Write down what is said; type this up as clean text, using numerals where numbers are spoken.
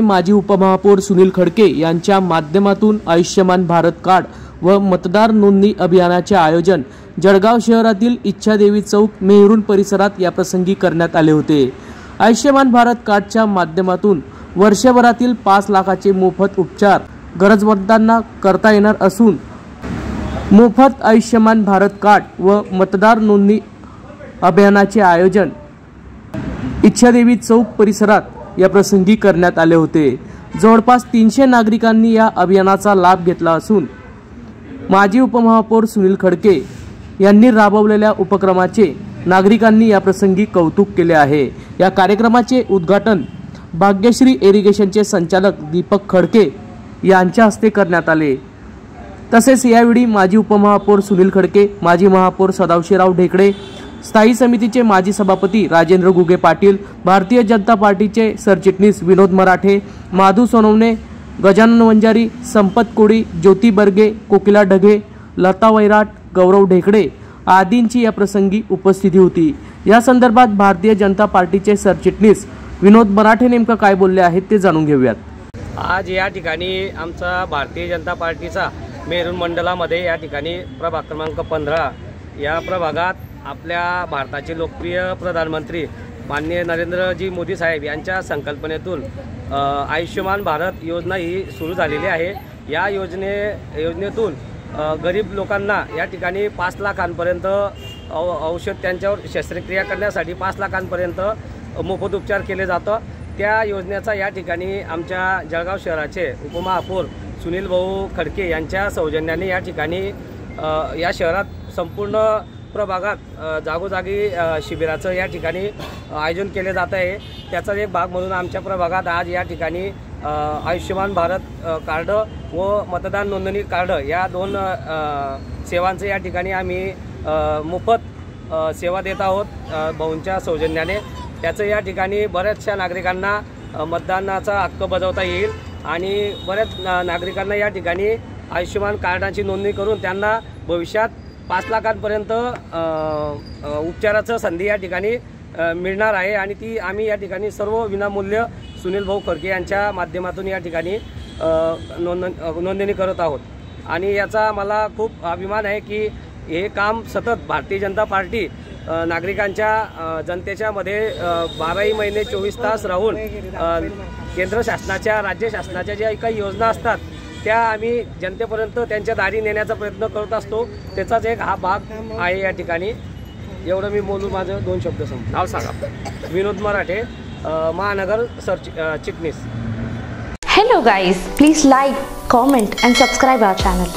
माजी उपमहापौर सुनील खडके यांच्या माध्यमातून आयुष्यमान भारत कार्ड व मतदार नोंदणी अभियानाचे आयोजन जळगाव शहरातील इच्छादेवी चौक मेहरून परिसरात या प्रसंगी करण्यात आले होते। आयुष्यमान भारत कार्डच्या माध्यमातून वर्षभरातील 5 लाखाचे मोफत उपचार गरजवंतांना करता येणार असून मोफत आयुष्यमान भारत कार्ड व मतदार नोंदणी अभियानाचे आयोजन इच्छादेवी चौक परिसरात या प्रसंगी करण्यात आले होते। जवळपास 300 नागरिकांनी या अभियानाचा लाभ घेतला असून माजी उपमहापौर सुनील खडके यांनी राबवलेल्या उपक्रमाचे नागरिकांनी या प्रसंगी कौतुक केले आहे। या कार्यक्रमाचे उद्घाटन भाग्यश्री इरिगेशनचे संचालक दीपक खडके यांच्या हस्ते करण्यात आले। तसेच यावेळी माजी उपमहापौर सुनील खडके, माजी महापौर सदाशिवराव ढेकळे, स्थायी समितीचे माजी सभापती राजेंद्र गुगे पाटील, भारतीय जनता पार्टीचे सरचिटणीस विनोद मराठे, माधू सोनवणे, गजानन वंजारी, संपत कोळी, ज्योती बर्गे, कोकिला ढगे, लता वैराट, गौरव ढेकळे आदींची या प्रसंगी उपस्थिती होती। या संदर्भात भारतीय जनता पार्टीचे सरचिटणीस विनोद मराठे नेमका काय बोलले आहेत ते जाणून घेऊयात। आज या ठिकाणी आमचा भारतीय जनता पार्टीचा मेहरून मंडलामध्ये या ठिकाणी प्रभाग क्रमांक 15 या प्रभागात आपल्या भारताचे लोकप्रिय प्रधानमंत्री माननीय नरेंद्रजी मोदी साहेब यांच्या संकल्पनेतून आयुष्यमान भारत योजना ही सुरू झालेली आहे। या योजनेतून गरीब लोकांना या ठिकाणी 5 लाखांपर्यंत औषध, त्यांच्यावर शस्त्रक्रिया करण्यासाठी 5 लाखांपर्यंत मोफत उपचार केले जातं। त्या योजनेचा या ठिकाणी आमच्या जळगाव शहराचे उपमहापौर सुनील भाऊ खडके यांच्या सौजन्याने या ठिकाणी या शहरात संपूर्ण प्रभागात जागोजागी शिबिराचं या ठिकाणी आयोजन केले जात आहे। त्याचा एक भाग म्हणून आमच्या प्रभागात आज या ठिकाणी आयुष्यमान भारत कार्ड व मतदान नोंदणी कार्ड या 2 सेवांचं या ठिकाणी आम्ही मोफत सेवा देत आहोत भाऊंच्या सौजन्याने। त्याचं या ठिकाणी बऱ्याचशा नागरिकांना मतदानाचा हक्क बजावता येईल आणि बऱ्याच नागरिकांना या ठिकाणी आयुष्यमान कार्डाची नोंदणी करून त्यांना भविष्यात 5 लाखांपर्यंत उपचाराचं संधी या ठिकाणी मिळणार आहे आणि ती आम्ही या ठिकाणी सर्व विनामूल्य सुनील भाऊ खडके यांच्या माध्यमातून या ठिकाणी नोंदणी करत आहोत। आणि याचा मला खूप अभिमान आहे की हे काम सतत भारतीय जनता पार्टी नागरिकांच्या जनतेच्या मध्ये 12 महिने 24 तास राहून केंद्र शासनाच्या, राज्य शासनाच्या ज्या काही योजना असतात त्या आम्ही जनतेपर्यंत त्यांच्या दारी नेण्याचा प्रयत्न करत असतो। त्याचाच एक हा भाग आहे या ठिकाणी। एवढं मी बोलून माझं 2 शब्द संपतो। नाव सांगा। विनोद मराठे, महानगर सरचिटणीस। Hello guys, please like, comment and subscribe our channel.